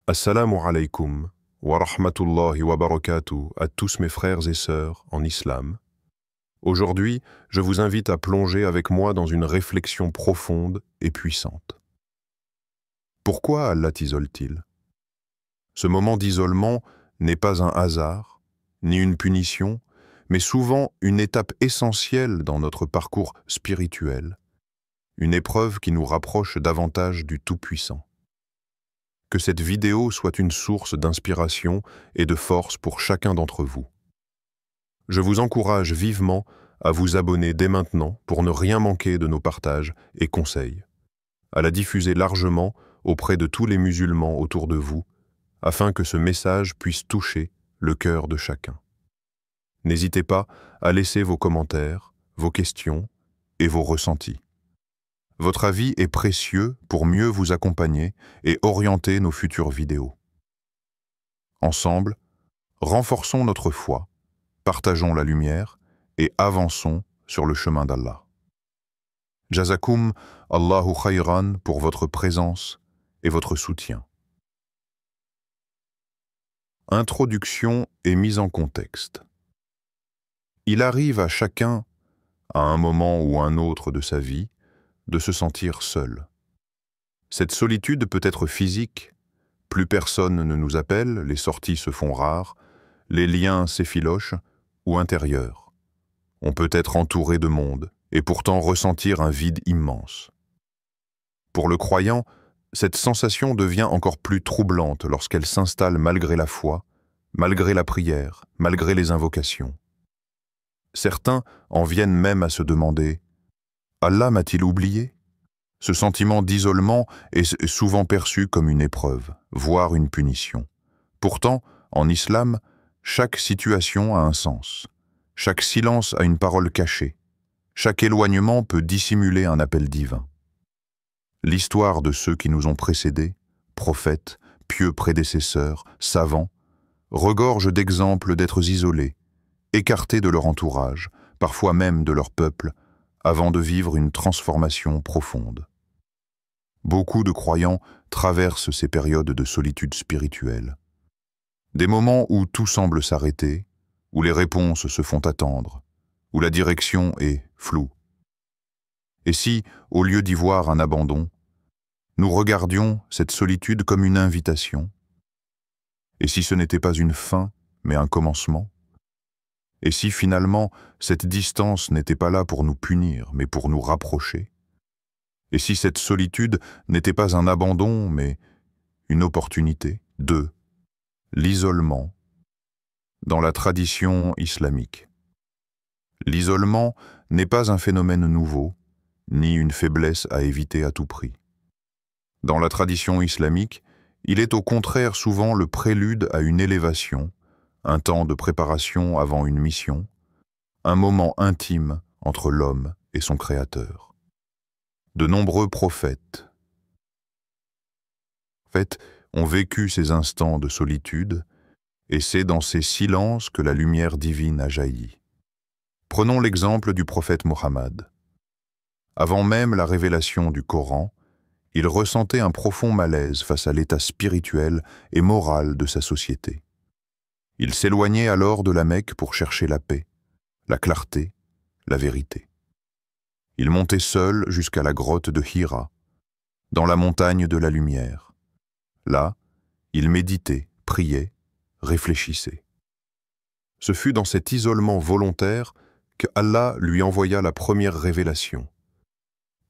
Assalamu alaikum wa rahmatullahi wa barakatuh à tous mes frères et sœurs en islam. Aujourd'hui, je vous invite à plonger avec moi dans une réflexion profonde et puissante. Pourquoi Allah t'isole-t-il? Ce moment d'isolement n'est pas un hasard, ni une punition, mais souvent une étape essentielle dans notre parcours spirituel, une épreuve qui nous rapproche davantage du Tout-Puissant. Que cette vidéo soit une source d'inspiration et de force pour chacun d'entre vous. Je vous encourage vivement à vous abonner dès maintenant pour ne rien manquer de nos partages et conseils, à la diffuser largement auprès de tous les musulmans autour de vous, afin que ce message puisse toucher le cœur de chacun. N'hésitez pas à laisser vos commentaires, vos questions et vos ressentis. Votre avis est précieux pour mieux vous accompagner et orienter nos futures vidéos. Ensemble, renforçons notre foi, partageons la lumière et avançons sur le chemin d'Allah. Jazakum Allahu khayran pour votre présence et votre soutien. Introduction et mise en contexte. Il arrive à chacun, à un moment ou un autre de sa vie, de se sentir seul. Cette solitude peut être physique, plus personne ne nous appelle, les sorties se font rares, les liens s'effilochent, ou intérieure. On peut être entouré de monde, et pourtant ressentir un vide immense. Pour le croyant, cette sensation devient encore plus troublante lorsqu'elle s'installe malgré la foi, malgré la prière, malgré les invocations. Certains en viennent même à se demander « Allah m'a-t-il oublié ?» Ce sentiment d'isolement est souvent perçu comme une épreuve, voire une punition. Pourtant, en islam, chaque situation a un sens. Chaque silence a une parole cachée. Chaque éloignement peut dissimuler un appel divin. L'histoire de ceux qui nous ont précédés, prophètes, pieux prédécesseurs, savants, regorge d'exemples d'êtres isolés, écartés de leur entourage, parfois même de leur peuple, avant de vivre une transformation profonde. Beaucoup de croyants traversent ces périodes de solitude spirituelle. Des moments où tout semble s'arrêter, où les réponses se font attendre, où la direction est floue. Et si, au lieu d'y voir un abandon, nous regardions cette solitude comme une invitation? Et si ce n'était pas une fin, mais un commencement? Et si finalement, cette distance n'était pas là pour nous punir, mais pour nous rapprocher? Et si cette solitude n'était pas un abandon, mais une opportunité? L'isolement dans la tradition islamique. L'isolement n'est pas un phénomène nouveau, ni une faiblesse à éviter à tout prix. Dans la tradition islamique, il est au contraire souvent le prélude à une élévation, un temps de préparation avant une mission, un moment intime entre l'homme et son Créateur. De nombreux prophètes ont vécu ces instants de solitude, et c'est dans ces silences que la lumière divine a jailli. Prenons l'exemple du prophète Mohammed. Avant même la révélation du Coran, il ressentait un profond malaise face à l'état spirituel et moral de sa société. Il s'éloignait alors de la Mecque pour chercher la paix, la clarté, la vérité. Il montait seul jusqu'à la grotte de Hira, dans la montagne de la lumière. Là, il méditait, priait, réfléchissait. Ce fut dans cet isolement volontaire que Allah lui envoya la première révélation,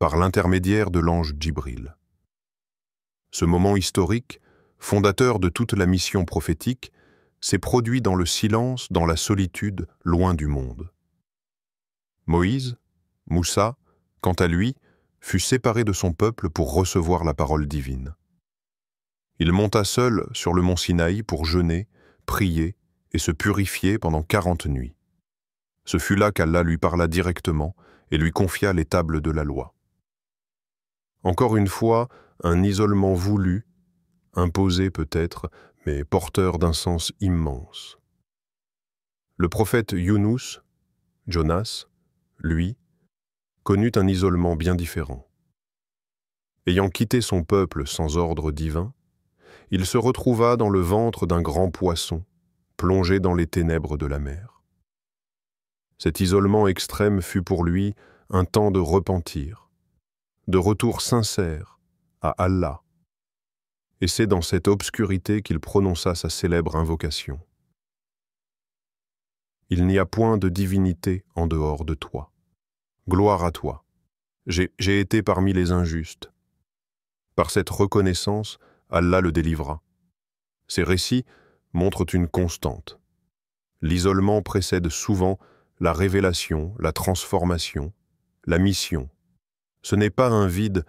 par l'intermédiaire de l'ange Djibril. Ce moment historique, fondateur de toute la mission prophétique, s'est produit dans le silence, dans la solitude, loin du monde. Moïse, Moussa, quant à lui, fut séparé de son peuple pour recevoir la parole divine. Il monta seul sur le mont Sinaï pour jeûner, prier et se purifier pendant 40 nuits. Ce fut là qu'Allah lui parla directement et lui confia les tables de la loi. Encore une fois, un isolement voulu, imposé peut-être, mais porteur d'un sens immense. Le prophète Younous, Jonas, lui, connut un isolement bien différent. Ayant quitté son peuple sans ordre divin, il se retrouva dans le ventre d'un grand poisson, plongé dans les ténèbres de la mer. Cet isolement extrême fut pour lui un temps de repentir, de retour sincère à Allah. Et c'est dans cette obscurité qu'il prononça sa célèbre invocation. Il n'y a point de divinité en dehors de toi. Gloire à toi. J'ai été parmi les injustes. Par cette reconnaissance, Allah le délivra. Ces récits montrent une constante. L'isolement précède souvent la révélation, la transformation, la mission. Ce n'est pas un vide,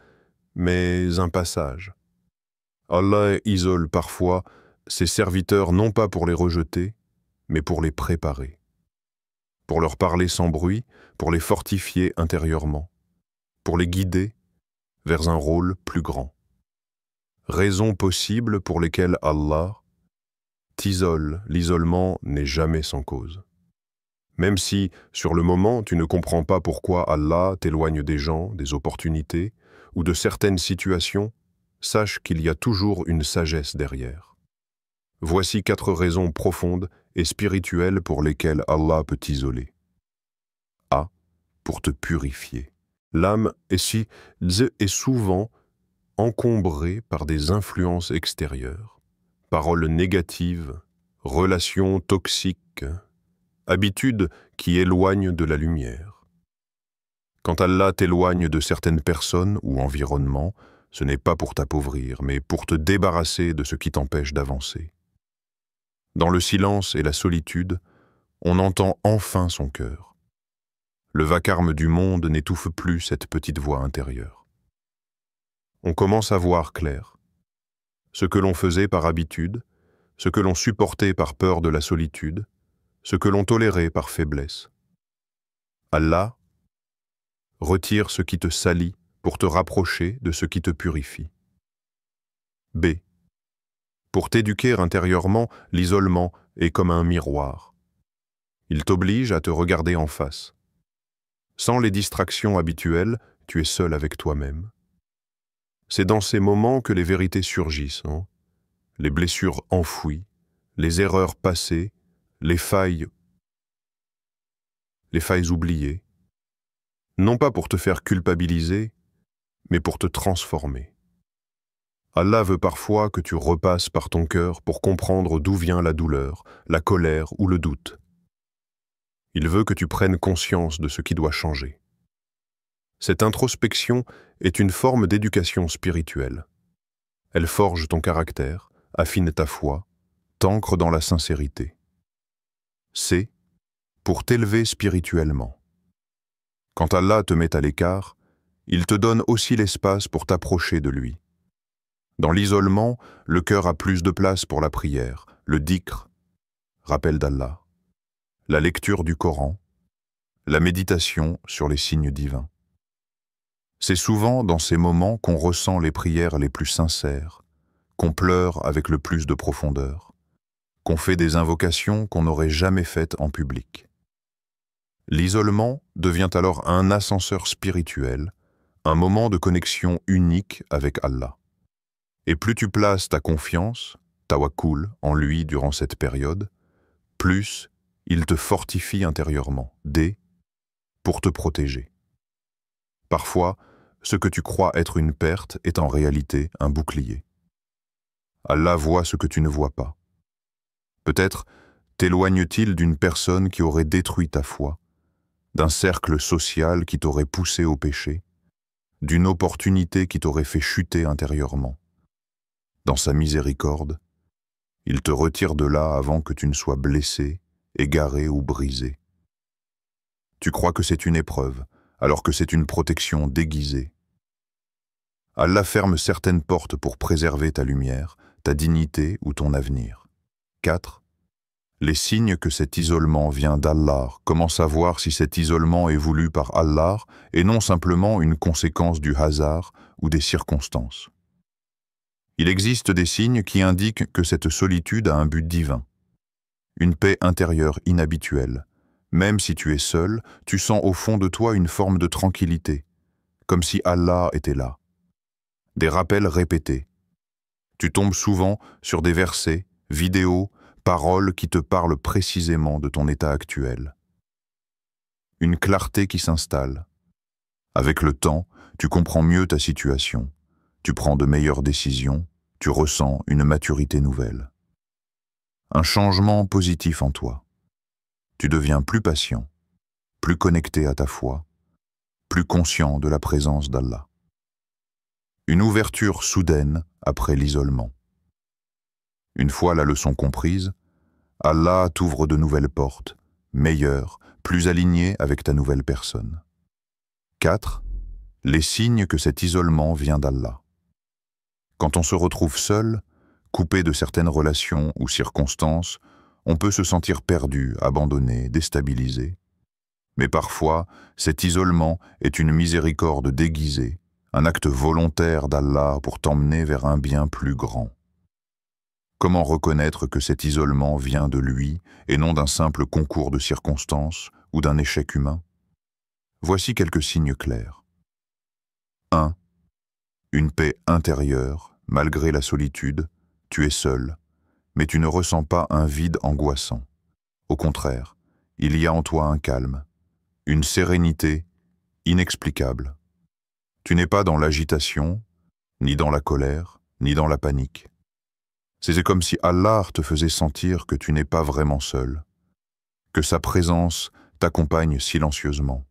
mais un passage. Allah isole parfois ses serviteurs non pas pour les rejeter, mais pour les préparer. Pour leur parler sans bruit, pour les fortifier intérieurement, pour les guider vers un rôle plus grand. Raisons possibles pour lesquelles Allah t'isole. L'isolement n'est jamais sans cause. Même si, sur le moment, tu ne comprends pas pourquoi Allah t'éloigne des gens, des opportunités ou de certaines situations, sache qu'il y a toujours une sagesse derrière. Voici 4 raisons profondes et spirituelles pour lesquelles Allah peut t'isoler. A. Pour te purifier. L'âme est souvent encombrée par des influences extérieures, paroles négatives, relations toxiques, habitudes qui éloignent de la lumière. Quand Allah t'éloigne de certaines personnes ou environnements, ce n'est pas pour t'appauvrir, mais pour te débarrasser de ce qui t'empêche d'avancer. Dans le silence et la solitude, on entend enfin son cœur. Le vacarme du monde n'étouffe plus cette petite voix intérieure. On commence à voir clair. Ce que l'on faisait par habitude, ce que l'on supportait par peur de la solitude, ce que l'on tolérait par faiblesse. Allah retire ce qui te salit pour te rapprocher de ce qui te purifie. B. Pour t'éduquer intérieurement, l'isolement est comme un miroir. Il t'oblige à te regarder en face. Sans les distractions habituelles, tu es seul avec toi-même. C'est dans ces moments que les vérités surgissent, les blessures enfouies, les erreurs passées, les failles oubliées. Non pas pour te faire culpabiliser, mais pour te transformer. Allah veut parfois que tu repasses par ton cœur pour comprendre d'où vient la douleur, la colère ou le doute. Il veut que tu prennes conscience de ce qui doit changer. Cette introspection est une forme d'éducation spirituelle. Elle forge ton caractère, affine ta foi, t'ancre dans la sincérité. C. Pour t'élever spirituellement. Quand Allah te met à l'écart, il te donne aussi l'espace pour t'approcher de lui. Dans l'isolement, le cœur a plus de place pour la prière, le dhikr, rappel d'Allah, la lecture du Coran, la méditation sur les signes divins. C'est souvent dans ces moments qu'on ressent les prières les plus sincères, qu'on pleure avec le plus de profondeur, qu'on fait des invocations qu'on n'aurait jamais faites en public. L'isolement devient alors un ascenseur spirituel, un moment de connexion unique avec Allah. Et plus tu places ta confiance, tawakkul, en lui durant cette période, plus il te fortifie intérieurement. D. Pour te protéger. Parfois, ce que tu crois être une perte est en réalité un bouclier. Allah voit ce que tu ne vois pas. Peut-être t'éloigne-t-il d'une personne qui aurait détruit ta foi, d'un cercle social qui t'aurait poussé au péché, d'une opportunité qui t'aurait fait chuter intérieurement. Dans sa miséricorde, il te retire de là avant que tu ne sois blessé, égaré ou brisé. Tu crois que c'est une épreuve, alors que c'est une protection déguisée. Allah ferme certaines portes pour préserver ta lumière, ta dignité ou ton avenir. 4. Les signes que cet isolement vient d'Allah. Comment savoir si cet isolement est voulu par Allah et non simplement une conséquence du hasard ou des circonstances? Il existe des signes qui indiquent que cette solitude a un but divin. Une paix intérieure inhabituelle. Même si tu es seul, tu sens au fond de toi une forme de tranquillité, comme si Allah était là. Des rappels répétés. Tu tombes souvent sur des versets, vidéos, paroles qui te parlent précisément de ton état actuel. Une clarté qui s'installe. Avec le temps, tu comprends mieux ta situation, tu prends de meilleures décisions, tu ressens une maturité nouvelle. Un changement positif en toi. Tu deviens plus patient, plus connecté à ta foi, plus conscient de la présence d'Allah. Une ouverture soudaine après l'isolement. Une fois la leçon comprise, Allah t'ouvre de nouvelles portes, meilleures, plus alignées avec ta nouvelle personne. 4. Les signes que cet isolement vient d'Allah. Quand on se retrouve seul, coupé de certaines relations ou circonstances, on peut se sentir perdu, abandonné, déstabilisé. Mais parfois, cet isolement est une miséricorde déguisée, un acte volontaire d'Allah pour t'emmener vers un bien plus grand. Comment reconnaître que cet isolement vient de lui et non d'un simple concours de circonstances ou d'un échec humain? Voici quelques signes clairs. 1. Une paix intérieure, malgré la solitude, tu es seul, mais tu ne ressens pas un vide angoissant. Au contraire, il y a en toi un calme, une sérénité inexplicable. Tu n'es pas dans l'agitation, ni dans la colère, ni dans la panique. C'est comme si Allah te faisait sentir que tu n'es pas vraiment seul, que sa présence t'accompagne silencieusement.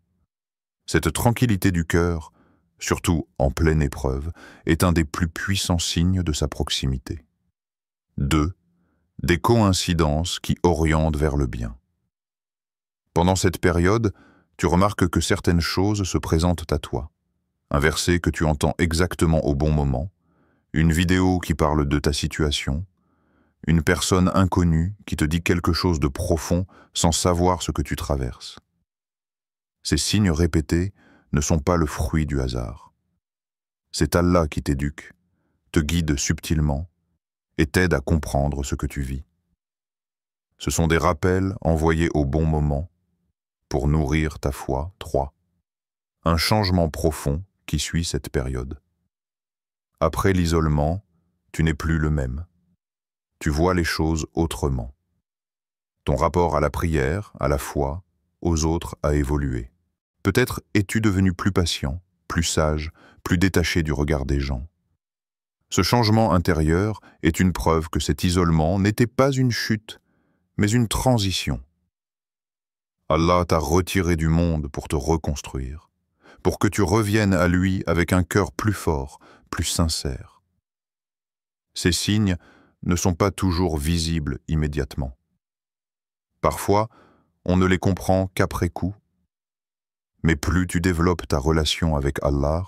Cette tranquillité du cœur, surtout en pleine épreuve, est un des plus puissants signes de sa proximité. 2. Des coïncidences qui orientent vers le bien. Pendant cette période, tu remarques que certaines choses se présentent à toi. Un verset que tu entends exactement au bon moment, une vidéo qui parle de ta situation, une personne inconnue qui te dit quelque chose de profond sans savoir ce que tu traverses. Ces signes répétés ne sont pas le fruit du hasard. C'est Allah qui t'éduque, te guide subtilement et t'aide à comprendre ce que tu vis. Ce sont des rappels envoyés au bon moment pour nourrir ta foi. 3. Un changement profond qui suit cette période. Après l'isolement, tu n'es plus le même. Tu vois les choses autrement. Ton rapport à la prière, à la foi, aux autres a évolué. Peut-être es-tu devenu plus patient, plus sage, plus détaché du regard des gens. Ce changement intérieur est une preuve que cet isolement n'était pas une chute, mais une transition. Allah t'a retiré du monde pour te reconstruire, pour que tu reviennes à lui avec un cœur plus fort, plus sincère. Ces signes ne sont pas toujours visibles immédiatement. Parfois, on ne les comprend qu'après coup. Mais plus tu développes ta relation avec Allah,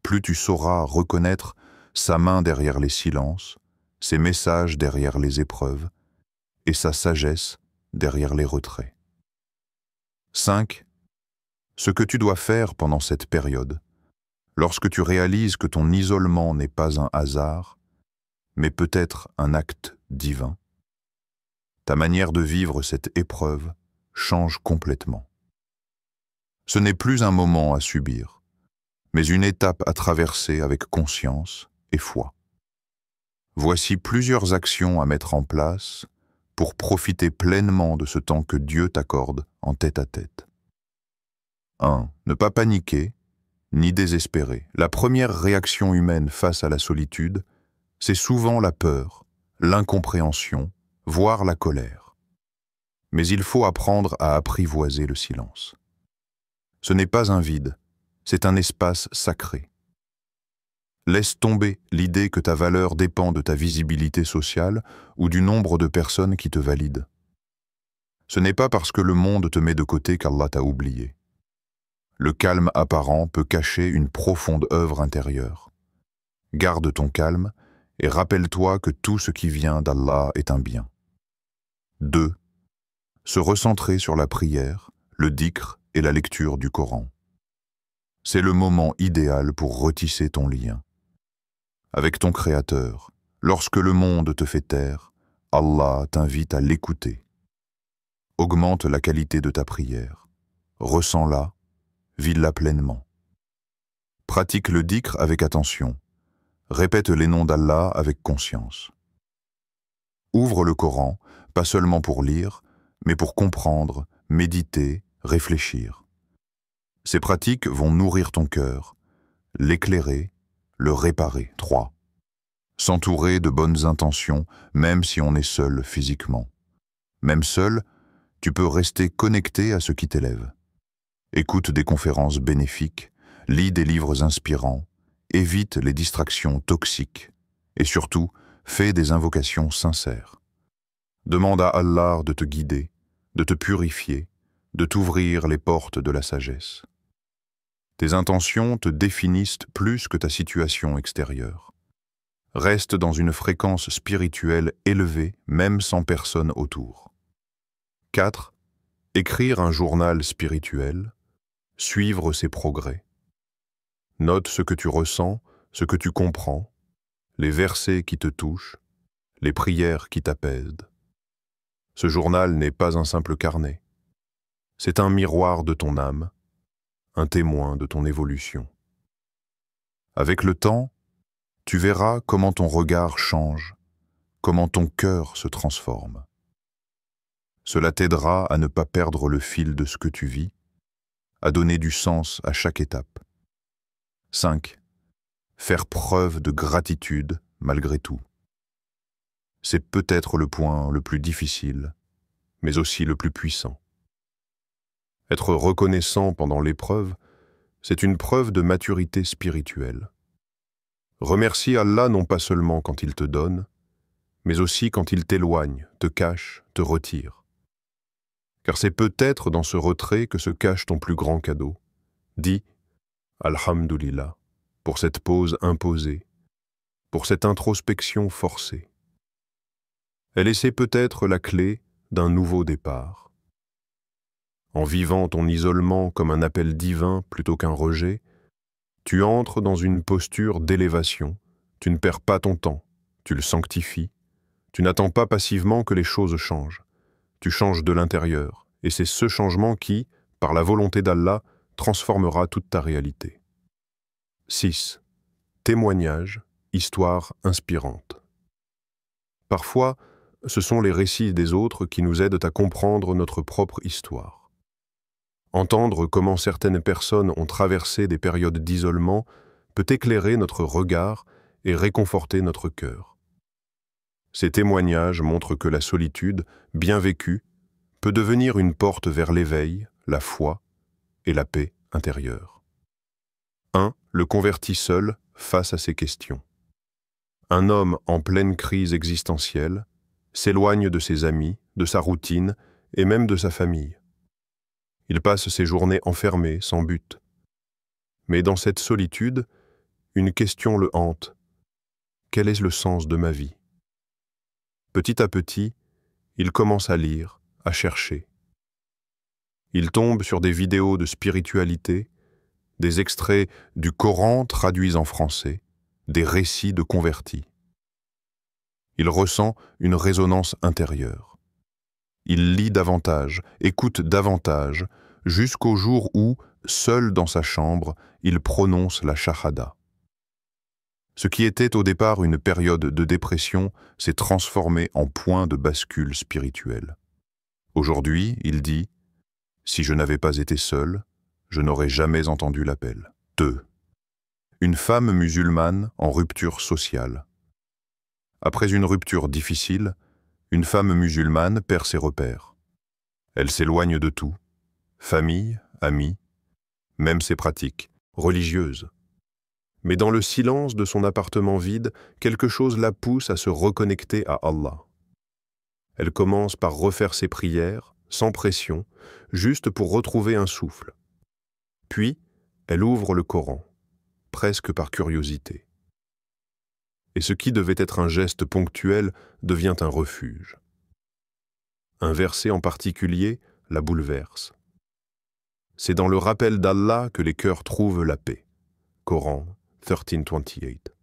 plus tu sauras reconnaître sa main derrière les silences, ses messages derrière les épreuves et sa sagesse derrière les retraits. 5. Ce que tu dois faire pendant cette période, lorsque tu réalises que ton isolement n'est pas un hasard, mais peut-être un acte divin. Ta manière de vivre cette épreuve change complètement. Ce n'est plus un moment à subir, mais une étape à traverser avec conscience et foi. Voici plusieurs actions à mettre en place pour profiter pleinement de ce temps que Dieu t'accorde en tête-à-tête. 1. Ne pas paniquer, ni désespérer. La première réaction humaine face à la solitude, c'est souvent la peur, l'incompréhension, voire la colère. Mais il faut apprendre à apprivoiser le silence. Ce n'est pas un vide, c'est un espace sacré. Laisse tomber l'idée que ta valeur dépend de ta visibilité sociale ou du nombre de personnes qui te valident. Ce n'est pas parce que le monde te met de côté qu'Allah t'a oublié. Le calme apparent peut cacher une profonde œuvre intérieure. Garde ton calme et rappelle-toi que tout ce qui vient d'Allah est un bien. 2. Se recentrer sur la prière, le dhikr et la lecture du Coran. C'est le moment idéal pour retisser ton lien. Avec ton Créateur, lorsque le monde te fait taire, Allah t'invite à l'écouter. Augmente la qualité de ta prière. Ressens-la, vis-la pleinement. Pratique le dhikr avec attention. Répète les noms d'Allah avec conscience. Ouvre le Coran, pas seulement pour lire, mais pour comprendre, méditer, réfléchir. Ces pratiques vont nourrir ton cœur, l'éclairer, le réparer. 3. S'entourer de bonnes intentions, même si on est seul physiquement. Même seul, tu peux rester connecté à ce qui t'élève. Écoute des conférences bénéfiques, lis des livres inspirants, évite les distractions toxiques et surtout, fais des invocations sincères. Demande à Allah de te guider, de te purifier, de t'ouvrir les portes de la sagesse. Tes intentions te définissent plus que ta situation extérieure. Reste dans une fréquence spirituelle élevée, même sans personne autour. 4. Écrire un journal spirituel, suivre ses progrès. Note ce que tu ressens, ce que tu comprends, les versets qui te touchent, les prières qui t'apaisent. Ce journal n'est pas un simple carnet. C'est un miroir de ton âme, un témoin de ton évolution. Avec le temps, tu verras comment ton regard change, comment ton cœur se transforme. Cela t'aidera à ne pas perdre le fil de ce que tu vis, à donner du sens à chaque étape. 5. Faire preuve de gratitude malgré tout. C'est peut-être le point le plus difficile, mais aussi le plus puissant. Être reconnaissant pendant l'épreuve, c'est une preuve de maturité spirituelle. Remercie Allah non pas seulement quand il te donne, mais aussi quand il t'éloigne, te cache, te retire. Car c'est peut-être dans ce retrait que se cache ton plus grand cadeau. Dis « Alhamdulillah » pour cette pause imposée, pour cette introspection forcée. Elle essaie peut-être la clé d'un nouveau départ. En vivant ton isolement comme un appel divin plutôt qu'un rejet, tu entres dans une posture d'élévation, tu ne perds pas ton temps, tu le sanctifies, tu n'attends pas passivement que les choses changent, tu changes de l'intérieur, et c'est ce changement qui, par la volonté d'Allah, transformera toute ta réalité. 6. Témoignage, histoire inspirante. Parfois, ce sont les récits des autres qui nous aident à comprendre notre propre histoire. Entendre comment certaines personnes ont traversé des périodes d'isolement peut éclairer notre regard et réconforter notre cœur. Ces témoignages montrent que la solitude, bien vécue, peut devenir une porte vers l'éveil, la foi et la paix intérieure. 1. Le converti seul face à ces questions. Un homme en pleine crise existentielle s'éloigne de ses amis, de sa routine et même de sa famille. Il passe ses journées enfermé, sans but. Mais dans cette solitude, une question le hante. Quel est le sens de ma vie? Petit à petit, il commence à lire, à chercher. Il tombe sur des vidéos de spiritualité, des extraits du Coran traduits en français, des récits de convertis. Il ressent une résonance intérieure. Il lit davantage, écoute davantage, jusqu'au jour où, seul dans sa chambre, il prononce la shahada. Ce qui était au départ une période de dépression s'est transformé en point de bascule spirituelle. Aujourd'hui, il dit « Si je n'avais pas été seul, je n'aurais jamais entendu l'appel. » 2. Une femme musulmane en rupture sociale. Après une rupture difficile, une femme musulmane perd ses repères. Elle s'éloigne de tout, famille, amis, même ses pratiques, religieuses. Mais dans le silence de son appartement vide, quelque chose la pousse à se reconnecter à Allah. Elle commence par refaire ses prières, sans pression, juste pour retrouver un souffle. Puis, elle ouvre le Coran, presque par curiosité. Et ce qui devait être un geste ponctuel devient un refuge. Un verset en particulier la bouleverse. C'est dans le rappel d'Allah que les cœurs trouvent la paix. Coran 13:28.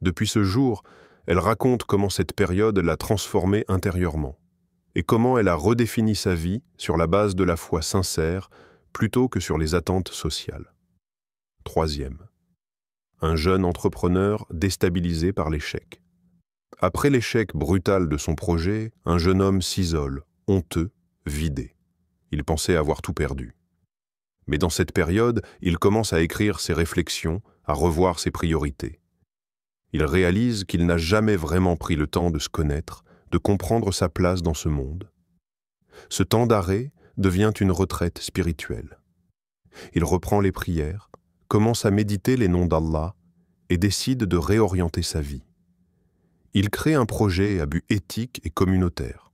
Depuis ce jour, elle raconte comment cette période l'a transformée intérieurement et comment elle a redéfini sa vie sur la base de la foi sincère plutôt que sur les attentes sociales. 3. un jeune entrepreneur déstabilisé par l'échec. Après l'échec brutal de son projet, un jeune homme s'isole, honteux, vidé. Il pensait avoir tout perdu. Mais dans cette période, il commence à écrire ses réflexions, à revoir ses priorités. Il réalise qu'il n'a jamais vraiment pris le temps de se connaître, de comprendre sa place dans ce monde. Ce temps d'arrêt devient une retraite spirituelle. Il reprend les prières, commence à méditer les noms d'Allah et décide de réorienter sa vie. Il crée un projet à but éthique et communautaire.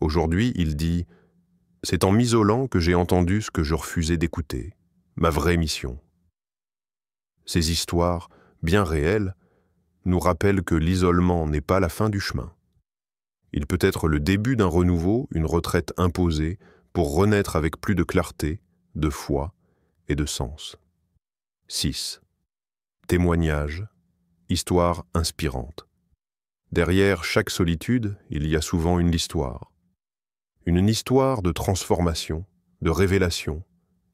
Aujourd'hui, il dit « C'est en m'isolant que j'ai entendu ce que je refusais d'écouter, ma vraie mission. » Ces histoires, bien réelles, nous rappellent que l'isolement n'est pas la fin du chemin. Il peut être le début d'un renouveau, une retraite imposée, pour renaître avec plus de clarté, de foi et de sens. 6. Témoignage, histoire inspirante. Derrière chaque solitude, il y a souvent une histoire. Une histoire de transformation, de révélation,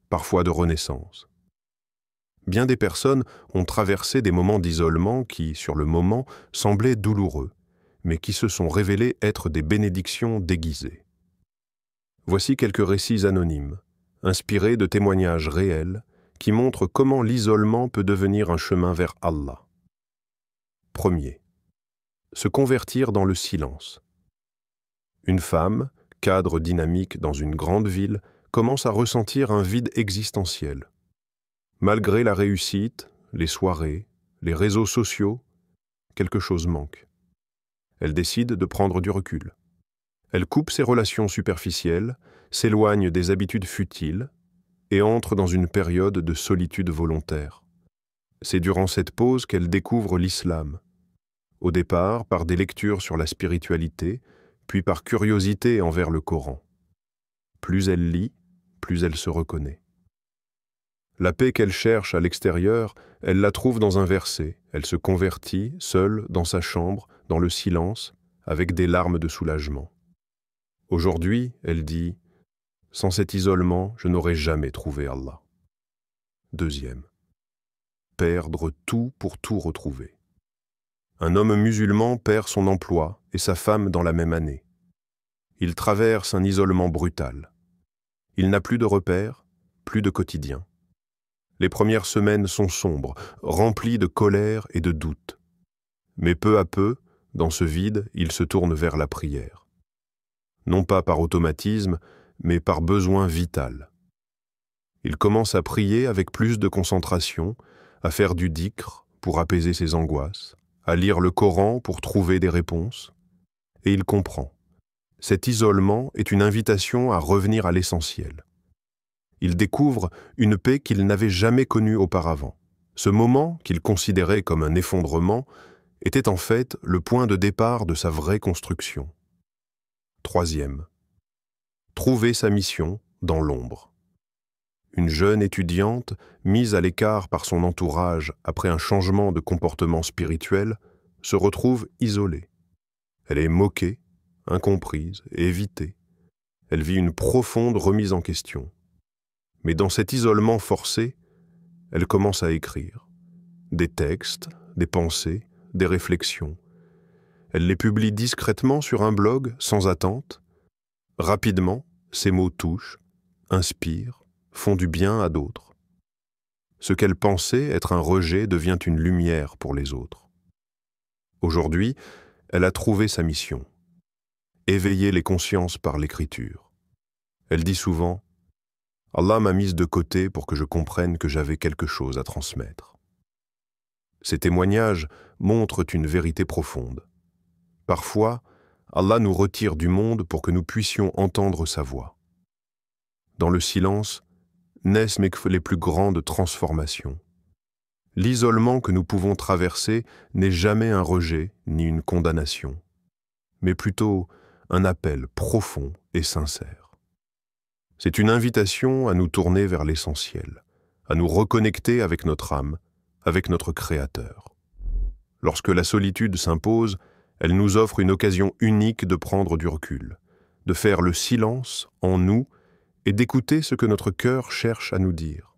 parfois de renaissance. Bien des personnes ont traversé des moments d'isolement qui, sur le moment, semblaient douloureux, mais qui se sont révélés être des bénédictions déguisées. Voici quelques récits anonymes, inspirés de témoignages réels, qui montrent comment l'isolement peut devenir un chemin vers Allah. Premier. Se convertir dans le silence. Une femme, cadre dynamique dans une grande ville, commence à ressentir un vide existentiel. Malgré la réussite, les soirées, les réseaux sociaux, quelque chose manque. Elle décide de prendre du recul. Elle coupe ses relations superficielles, s'éloigne des habitudes futiles et entre dans une période de solitude volontaire. C'est durant cette pause qu'elle découvre l'islam. Au départ, par des lectures sur la spiritualité, puis par curiosité envers le Coran. Plus elle lit, plus elle se reconnaît. La paix qu'elle cherche à l'extérieur, elle la trouve dans un verset. Elle se convertit, seule, dans sa chambre, dans le silence, avec des larmes de soulagement. Aujourd'hui, elle dit « Sans cet isolement, je n'aurais jamais trouvé Allah. » Deuxième. Perdre tout pour tout retrouver. Un homme musulman perd son emploi et sa femme dans la même année. Il traverse un isolement brutal. Il n'a plus de repères, plus de quotidien. Les premières semaines sont sombres, remplies de colère et de doute. Mais peu à peu, dans ce vide, il se tourne vers la prière. Non pas par automatisme, mais par besoin vital. Il commence à prier avec plus de concentration, à faire du dhikr pour apaiser ses angoisses, à lire le Coran pour trouver des réponses. Et il comprend. Cet isolement est une invitation à revenir à l'essentiel. Il découvre une paix qu'il n'avait jamais connue auparavant. Ce moment, qu'il considérait comme un effondrement, était en fait le point de départ de sa vraie construction. Troisième. Trouver sa mission dans l'ombre. Une jeune étudiante, mise à l'écart par son entourage après un changement de comportement spirituel, se retrouve isolée. Elle est moquée, incomprise, évitée. Elle vit une profonde remise en question. Mais dans cet isolement forcé, elle commence à écrire. Des textes, des pensées, des réflexions. Elle les publie discrètement sur un blog, sans attente. Rapidement, ces mots touchent, inspirent, font du bien à d'autres. Ce qu'elle pensait être un rejet devient une lumière pour les autres. Aujourd'hui, elle a trouvé sa mission. Éveiller les consciences par l'écriture. Elle dit souvent « Allah m'a mise de côté pour que je comprenne que j'avais quelque chose à transmettre. » Ces témoignages montrent une vérité profonde. Parfois, Allah nous retire du monde pour que nous puissions entendre sa voix. Dans le silence, naissent les plus grandes transformations. L'isolement que nous pouvons traverser n'est jamais un rejet ni une condamnation, mais plutôt un appel profond et sincère. C'est une invitation à nous tourner vers l'essentiel, à nous reconnecter avec notre âme, avec notre Créateur. Lorsque la solitude s'impose, elle nous offre une occasion unique de prendre du recul, de faire le silence en nous et d'écouter ce que notre cœur cherche à nous dire.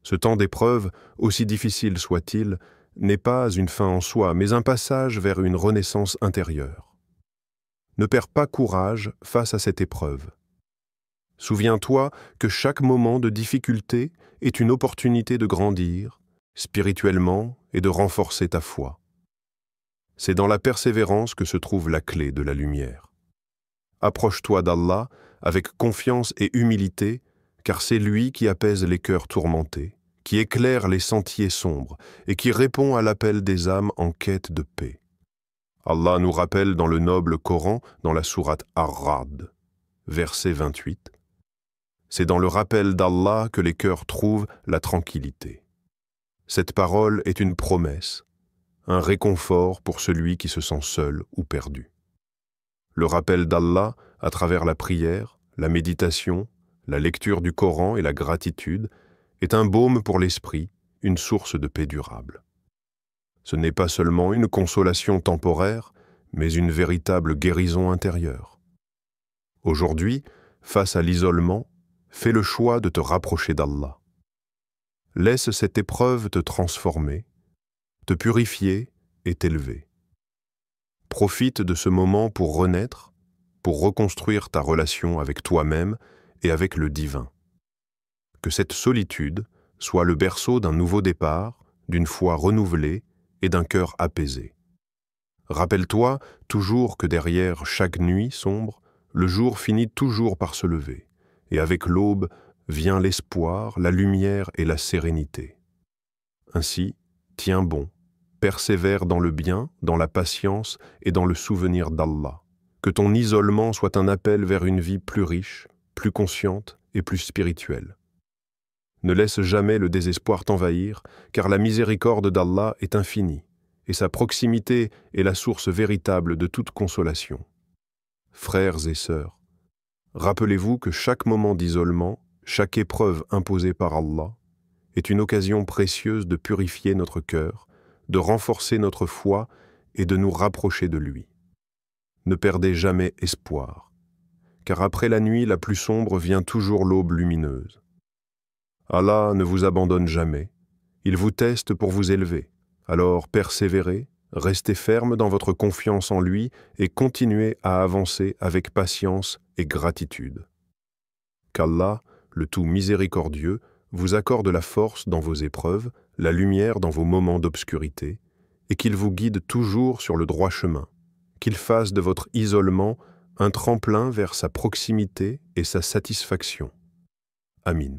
Ce temps d'épreuve, aussi difficile soit-il, n'est pas une fin en soi, mais un passage vers une renaissance intérieure. Ne perds pas courage face à cette épreuve. Souviens-toi que chaque moment de difficulté est une opportunité de grandir spirituellement et de renforcer ta foi. C'est dans la persévérance que se trouve la clé de la lumière. Approche-toi d'Allah avec confiance et humilité, car c'est lui qui apaise les cœurs tourmentés, qui éclaire les sentiers sombres et qui répond à l'appel des âmes en quête de paix. Allah nous rappelle dans le noble Coran, dans la sourate Ar-Ra'd, verset 28, « C'est dans le rappel d'Allah que les cœurs trouvent la tranquillité. » Cette parole est une promesse, un réconfort pour celui qui se sent seul ou perdu. Le rappel d'Allah, à travers la prière, la méditation, la lecture du Coran et la gratitude, est un baume pour l'esprit, une source de paix durable. Ce n'est pas seulement une consolation temporaire, mais une véritable guérison intérieure. Aujourd'hui, face à l'isolement, fais le choix de te rapprocher d'Allah. Laisse cette épreuve te transformer, te purifier et t'élever. Profite de ce moment pour renaître, pour reconstruire ta relation avec toi-même et avec le divin. Que cette solitude soit le berceau d'un nouveau départ, d'une foi renouvelée et d'un cœur apaisé. Rappelle-toi toujours que derrière chaque nuit sombre, le jour finit toujours par se lever, et avec l'aube vient l'espoir, la lumière et la sérénité. Ainsi, tiens bon, persévère dans le bien, dans la patience et dans le souvenir d'Allah. Que ton isolement soit un appel vers une vie plus riche, plus consciente et plus spirituelle. Ne laisse jamais le désespoir t'envahir, car la miséricorde d'Allah est infinie, et sa proximité est la source véritable de toute consolation. Frères et sœurs, rappelez-vous que chaque moment d'isolement, chaque épreuve imposée par Allah, est une occasion précieuse de purifier notre cœur, de renforcer notre foi et de nous rapprocher de lui. Ne perdez jamais espoir, car après la nuit la plus sombre vient toujours l'aube lumineuse. Allah ne vous abandonne jamais, il vous teste pour vous élever, alors persévérez, restez ferme dans votre confiance en lui et continuez à avancer avec patience et gratitude. Qu'Allah, le tout miséricordieux, vous accorde la force dans vos épreuves, la lumière dans vos moments d'obscurité, et qu'il vous guide toujours sur le droit chemin, qu'il fasse de votre isolement un tremplin vers sa proximité et sa satisfaction. Amin.